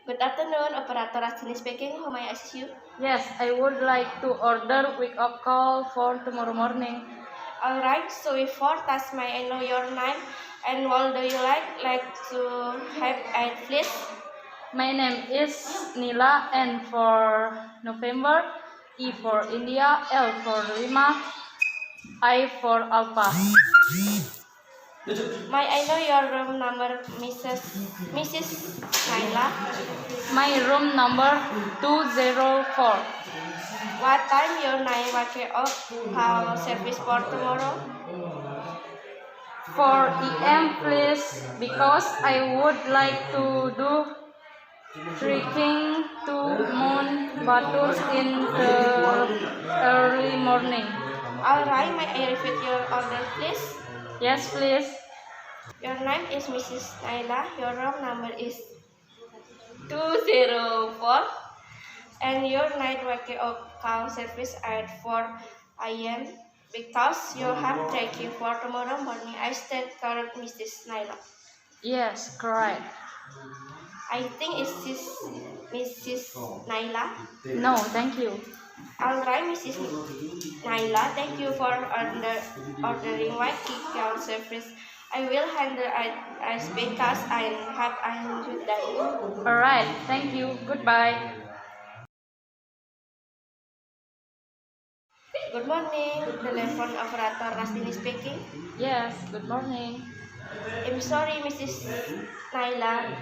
Good afternoon, operator Rastini speaking. How may I assist you? Yes, I would like to order wake-up call for tomorrow morning. Alright, so before that, may I know your name and what do you like to have it, please? My name is Nila, N for November, E for India, L for Lima, I for Alpha. May I know your room number, Mrs. Naila? My room number 204. What time your name wake up? How service for tomorrow? 4 EM please, because I would like to do trekking to Mount Batur in the early morning. Alright, may I repeat your order, please? Yes, please. Your name is Mrs. Naila. Your room number is 204. And your night wake up call service at 4 a.m. because you have trekking for tomorrow morning. I stand correct, Mrs. Naila. Yes, correct. I think it's Mrs. Naila. No, thank you. Alright, Mrs. Naila, thank you for ordering white call service. I will handle it as because I have a good day. Alright, thank you. Goodbye. Good morning, telephone operator Rastini speaking. Yes, good morning. I'm sorry, Mrs. Naila.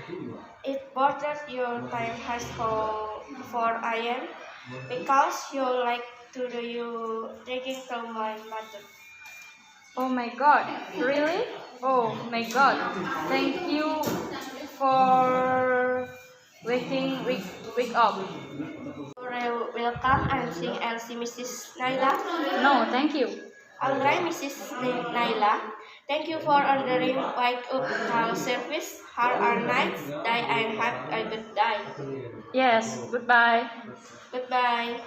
It bothers your time has called 4 a.m. because you like to do you drinking to my mother. Oh my god, really? Oh my god, thank you for wake up. Welcome, I'm seeing Elsie, Mrs. Naila. No, thank you. Alright, Mrs. Naila. Thank you for ordering wake up call service. Have a nice day and have a good day. Yes, goodbye. Goodbye.